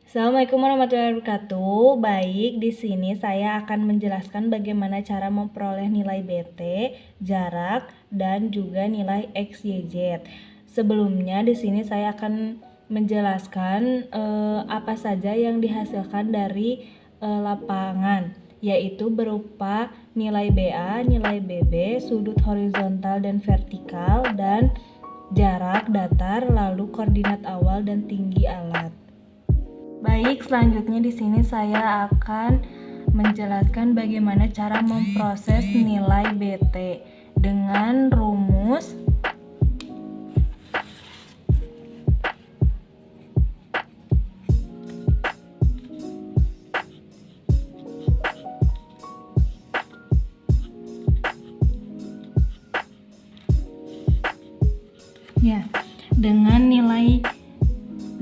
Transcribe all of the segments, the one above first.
Assalamualaikum warahmatullahi wabarakatuh. Baik, di sini saya akan menjelaskan bagaimana cara memperoleh nilai BT, jarak, dan juga nilai X, Y, Z. Sebelumnya di sini saya akan menjelaskan apa saja yang dihasilkan dari lapangan, yaitu berupa nilai BA, nilai BB, sudut horizontal dan vertikal, dan jarak, datar, lalu koordinat awal dan tinggi alat. Baik, selanjutnya di sini saya akan menjelaskan bagaimana cara memproses nilai BT dengan rumus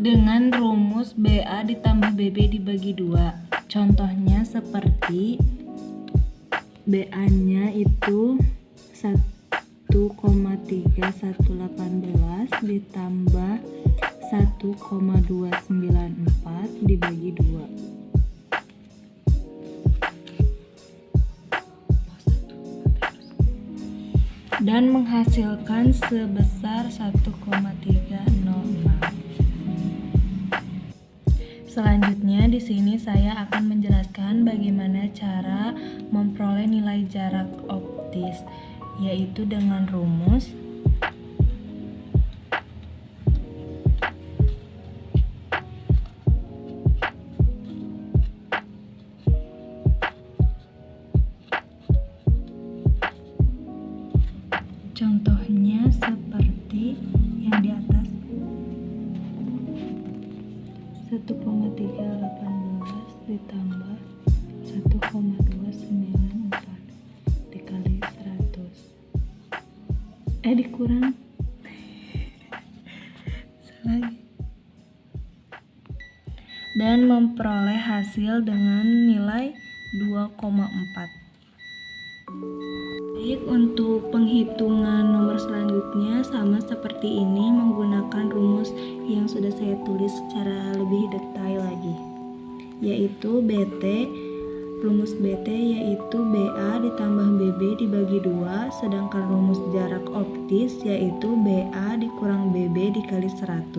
dengan rumus BA ditambah BB dibagi 2. Contohnya seperti BA-nya itu 1,3118 ditambah 1,294 dibagi 2. Dan menghasilkan sebesar 1,306. Selanjutnya di sini saya akan menjelaskan bagaimana cara memperoleh nilai jarak optis, yaitu dengan rumus contohnya seperti yang di atas. 1,318 ditambah 1,294 dikali 100 dikurang dan memperoleh hasil dengan nilai 2,4. Baik, untuk penghitungan nomor selanjutnya sama seperti ini menggunakan rumus yang sudah saya tulis secara lebih detail lagi, yaitu BT. Rumus BT yaitu BA ditambah BB dibagi 2, sedangkan rumus jarak optis yaitu BA dikurang BB dikali 100.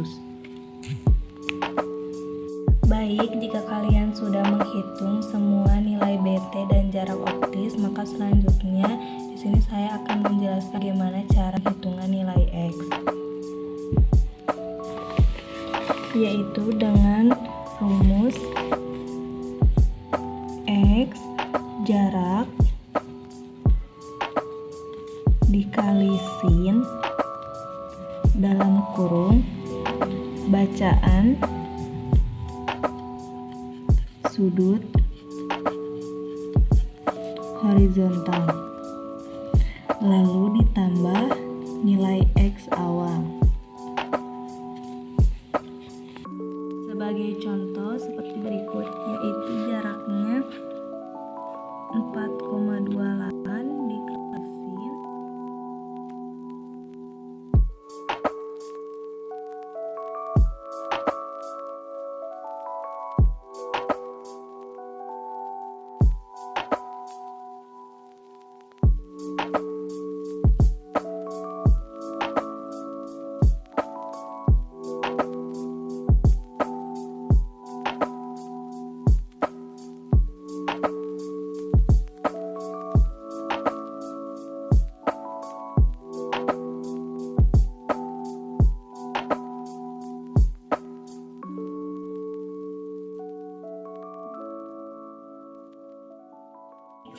Baik, jika kalian sudah menghitung semua nilai BT dan jarak optis, maka selanjutnya di sini saya akan menjelaskan bagaimana cara hitungan nilai X, yaitu dengan rumus X jarak dikali sin dalam kurung bacaan sudut horizontal, lalu ditambah nilai X awal. Sebagai contoh seperti berikut, yaitu jaraknya 4,28 dikali sin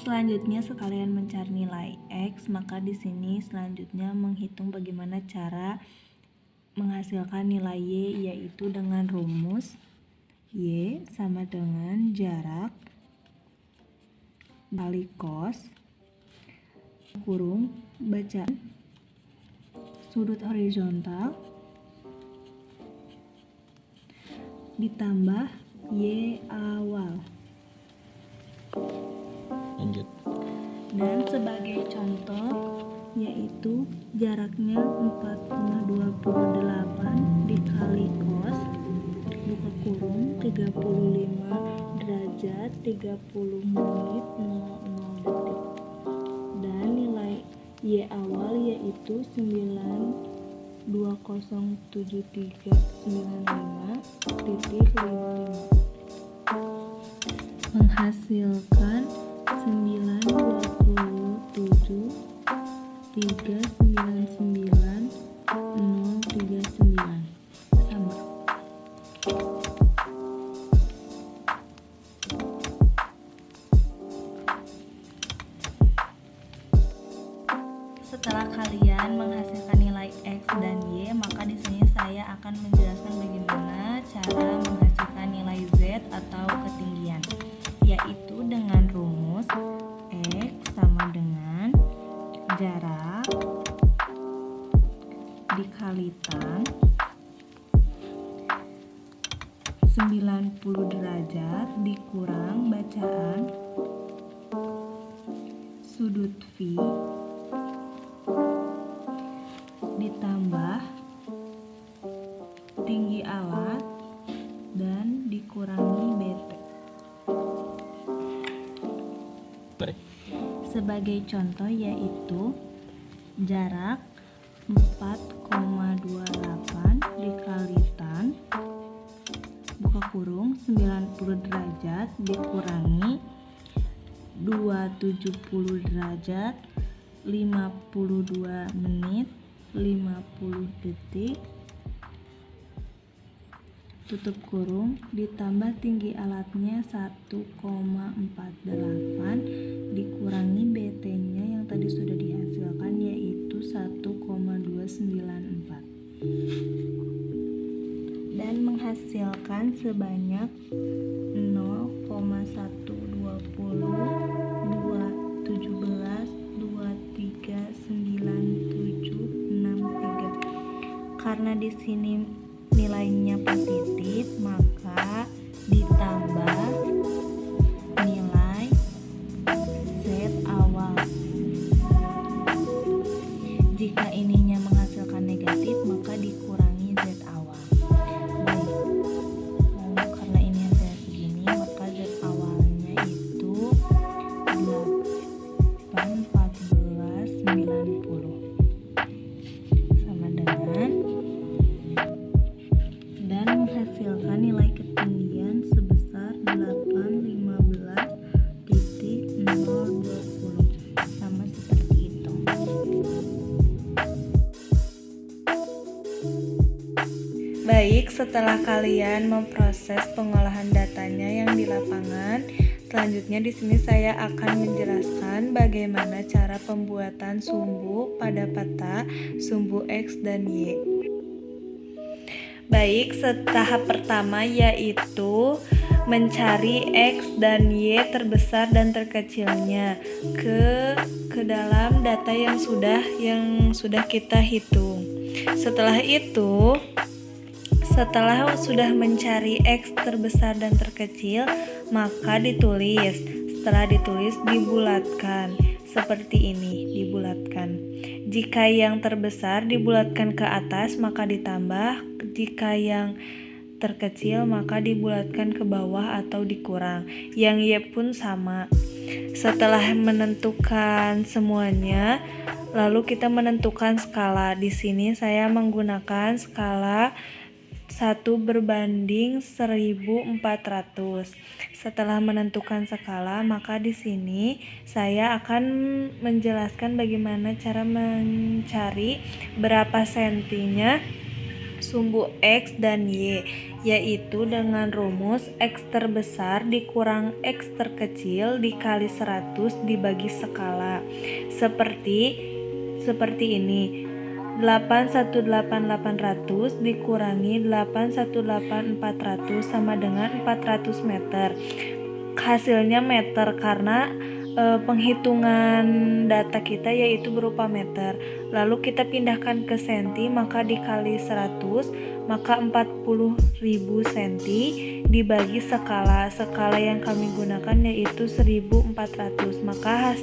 Selanjutnya sekalian mencari nilai X, maka di sini selanjutnya menghitung bagaimana cara menghasilkan nilai Y, yaitu dengan rumus Y sama dengan jarak kali cos kurung bacaan sudut horizontal ditambah Y awal. Lanjut. Dan sebagai contoh yaitu jaraknya 4,28 dikali cos buka kurung 30 derajat 30 menit 00 detik. Dan nilai Y awal yaitu 9207395.55 menghasilkan 927.399.039 sama. Setelah kalian menghasilkan nilai X dan Y, maka di sini saya akan menjelaskan bagaimana cara menghasilkan nilai Z atau ketinggian, yaitu dengan rumus X sama dengan jarak dikalikan 90 derajat dikurang bacaan sudut V ditambah tinggi alat dan dikurangi BT. Sebagai contoh yaitu jarak 4,28 dikalikan buka kurung 90 derajat dikurangi 270 derajat 52 menit 50 detik tutup kurung ditambah tinggi alatnya 1,48 dikurangi BT nya yang tadi sudah dihasilkan yaitu 1,294 dan menghasilkan sebanyak 0,120 karena di sini nilainya positif, maka ditambah nilai Z awal. Jika ininya menghasilkan negatif, maka dikurangi Z awal. Baik. Lalu karena ini hasilnya segini, maka Z awalnya itu 8,14,90 sama dengan dan menghasilkan nilai ketinggian sebesar 815.020 sama seperti itu. Baik, setelah kalian memproses pengolahan datanya yang di lapangan, selanjutnya di sini saya akan menjelaskan bagaimana cara pembuatan sumbu pada peta sumbu X dan Y. Baik, tahap pertama yaitu mencari X dan Y terbesar dan terkecilnya ke dalam data yang sudah kita hitung. Setelah itu, setelah sudah mencari X terbesar dan terkecil, maka ditulis. Setelah ditulis, dibulatkan. Seperti ini, dibulatkan. Jika yang terbesar dibulatkan ke atas, maka ditambah. Jika yang terkecil, maka dibulatkan ke bawah atau dikurang. Yang Y pun sama. Setelah menentukan semuanya, lalu kita menentukan skala. Di sini saya menggunakan skala 1/1400. Setelah menentukan skala, maka di sini saya akan menjelaskan bagaimana cara mencari berapa sentinya sumbu X dan Y, yaitu dengan rumus X terbesar dikurang X terkecil dikali 100 dibagi skala. Seperti ini. 818.800 dikurangi 818.400 sama dengan 400 meter. Hasilnya meter karena penghitungan data kita yaitu berupa meter. Lalu kita pindahkan ke senti, maka dikali 100, maka 40.000 senti dibagi skala. Skala yang kami gunakan yaitu 1400. Maka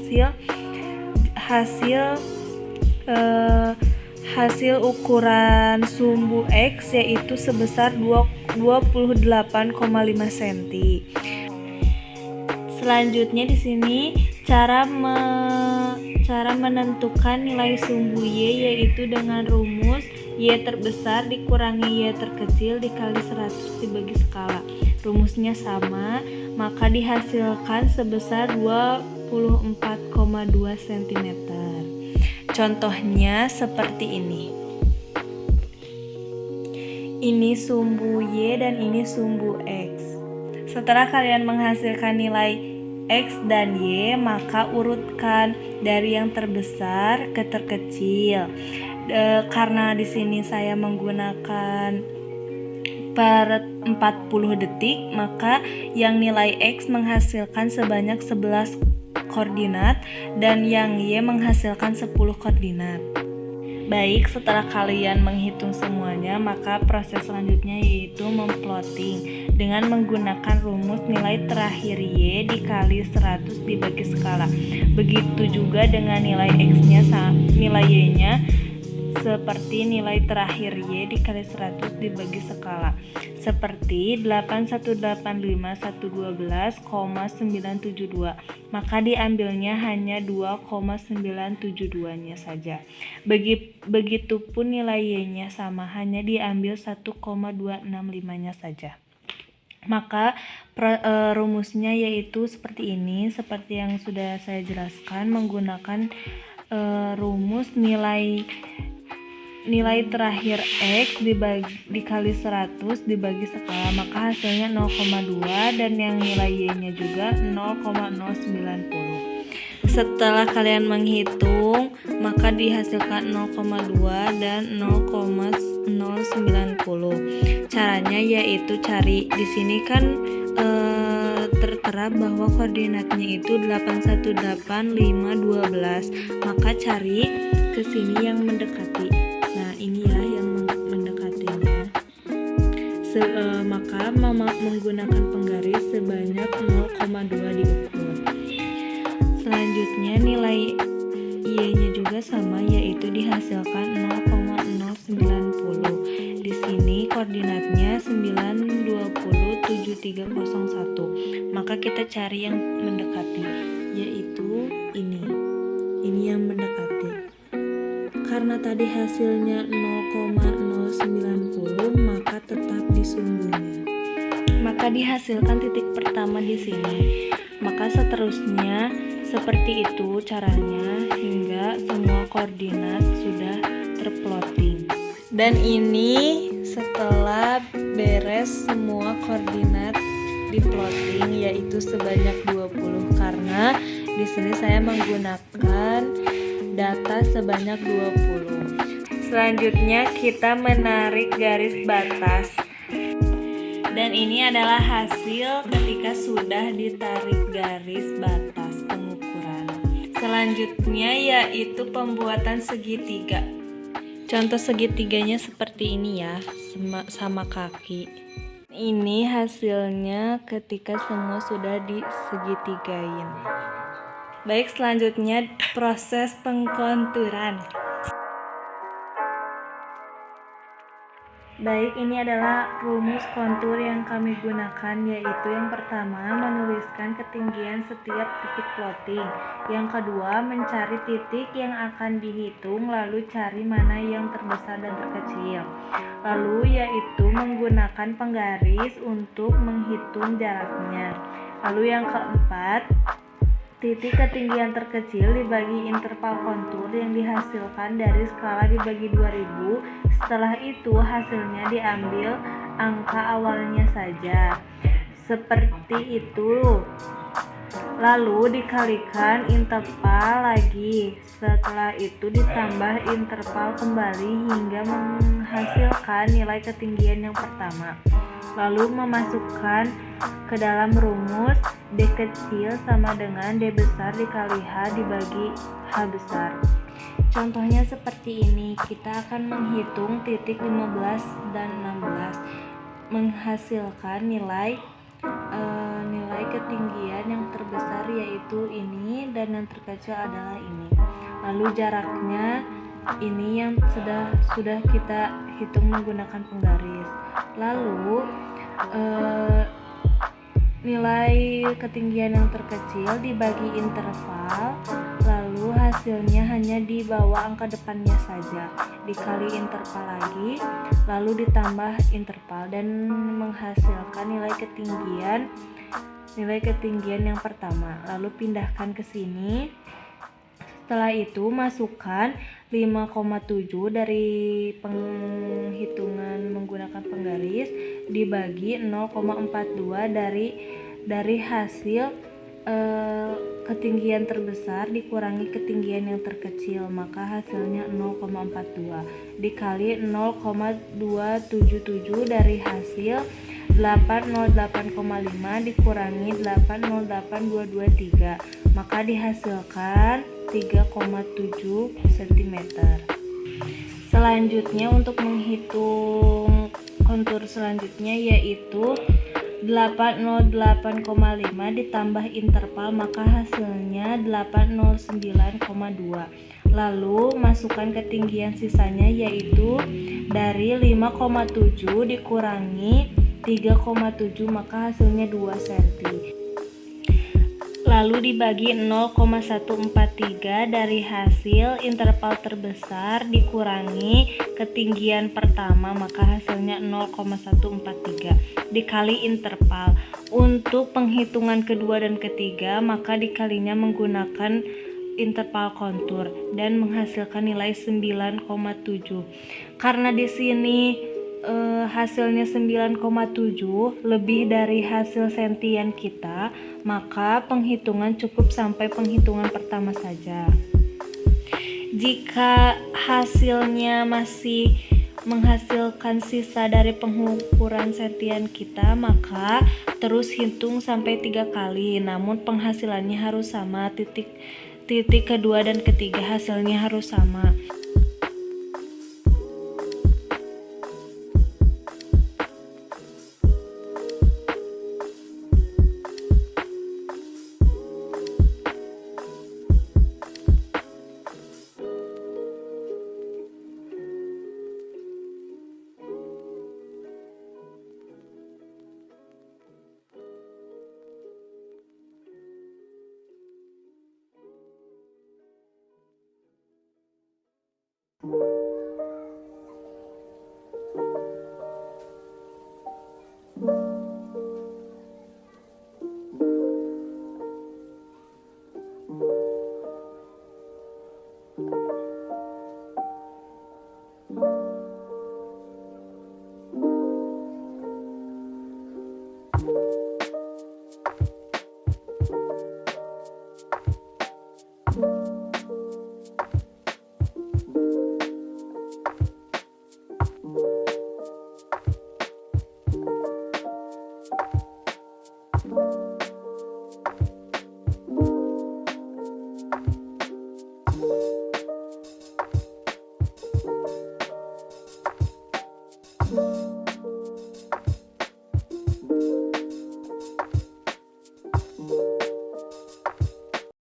hasil ukuran sumbu X yaitu sebesar 28,5 cm. Selanjutnya di sini cara menentukan nilai sumbu Y yaitu dengan rumus Y terbesar dikurangi Y terkecil dikali 100 dibagi skala. Rumusnya sama, maka dihasilkan sebesar 24,2 cm. Contohnya seperti ini. Ini sumbu Y dan ini sumbu X. Setelah kalian menghasilkan nilai X dan Y, maka urutkan dari yang terbesar ke terkecil. Karena di sini saya menggunakan per 40 detik, maka yang nilai X menghasilkan sebanyak 11 koordinat dan yang Y menghasilkan 10 koordinat. Baik, setelah kalian menghitung semuanya, maka proses selanjutnya yaitu memplotting dengan menggunakan rumus nilai terakhir Y dikali 100 dibagi skala. Begitu juga dengan nilai X-nya, nilai Y-nya seperti nilai terakhir Y dikali 100 dibagi skala. Seperti 8185,112,972, maka diambilnya hanya 2,972-nya saja. Begitupun nilai Y-nya sama, hanya diambil 1,265-nya saja. Maka rumusnya yaitu seperti ini, seperti yang sudah saya jelaskan, menggunakan rumus nilai terakhir X dikali 100 dibagi skala, maka hasilnya 0,2 dan yang nilai Y-nya juga 0,090. Setelah kalian menghitung, maka dihasilkan 0,2 dan 0,090. Caranya yaitu cari di sini kan tertera bahwa koordinatnya itu 818,512, maka cari ke sini yang mendekati. Nah, ini ya yang mendekatinya. Maka menggunakan penggaris sebanyak 0,2 diukur. Selanjutnya nilai Y-nya juga sama, yaitu dihasilkan 0,090. Di sini koordinatnya 9207301. Maka kita cari yang mendekati, yaitu ini. Ini yang mendekati. Karena tadi hasilnya 0,090, maka tetap di sumbunya. Maka dihasilkan titik pertama di sini. Maka seterusnya seperti itu caranya hingga semua koordinat sudah terplotting. Dan ini setelah beres semua koordinat diplotting, yaitu sebanyak 20, karena di sini saya menggunakan data sebanyak 20. Selanjutnya kita menarik garis batas. Dan ini adalah hasil ketika sudah ditarik garis batas pengukuran. Selanjutnya yaitu pembuatan segitiga. Contoh segitiganya seperti ini ya, sama kaki. Ini hasilnya ketika semua sudah disegitigain. Baik, selanjutnya proses pengkonturan. Baik, ini adalah rumus kontur yang kami gunakan, yaitu yang pertama menuliskan ketinggian setiap titik plotting. Yang kedua mencari titik yang akan dihitung, lalu cari mana yang terbesar dan terkecil. Lalu yaitu menggunakan penggaris untuk menghitung jaraknya. Lalu yang keempat, titik ketinggian terkecil dibagi interval kontur yang dihasilkan dari skala dibagi 2000. Setelah itu hasilnya diambil angka awalnya saja. Seperti itu. Lalu dikalikan interval lagi. Setelah itu ditambah interval kembali hingga menghasilkan nilai ketinggian yang pertama. Lalu memasukkan ke dalam rumus D kecil sama dengan D besar dikali H dibagi H besar. Contohnya seperti ini, kita akan menghitung titik 15 dan 16, menghasilkan nilai ketinggian yang terbesar yaitu ini dan yang terkecil adalah ini. Lalu jaraknya ini yang sudah kita hitung menggunakan penggaris. Lalu nilai ketinggian yang terkecil dibagi interval, lalu hasilnya hanya dibawa angka depannya saja, dikali interval lagi, lalu ditambah interval dan menghasilkan nilai ketinggian yang pertama. Lalu pindahkan ke sini. Setelah itu masukkan 5,7 dari penghitungan menggunakan penggaris dibagi 0,42 dari hasil ketinggian terbesar dikurangi ketinggian yang terkecil, maka hasilnya 0,42 dikali 0,277 dari hasil 808,5 dikurangi 808,223, maka dihasilkan 3,7 cm. Selanjutnya untuk menghitung kontur selanjutnya yaitu 808,5 ditambah interval, maka hasilnya 809,2. Lalu masukkan ketinggian sisanya yaitu dari 5,7 dikurangi 3,7, maka hasilnya 2 cm. Lalu dibagi 0,143 dari hasil interval terbesar dikurangi ketinggian pertama, maka hasilnya 0,143 dikali interval. Untuk penghitungan kedua dan ketiga, maka dikalinya menggunakan interval kontur dan menghasilkan nilai 9,7. Karena di sini hasilnya 9,7 lebih dari hasil sentian kita, maka penghitungan cukup sampai penghitungan pertama saja. Jika hasilnya masih menghasilkan sisa dari pengukuran sentian kita, maka terus hitung sampai 3 kali, namun penghasilannya harus sama, titik kedua dan ketiga hasilnya harus sama.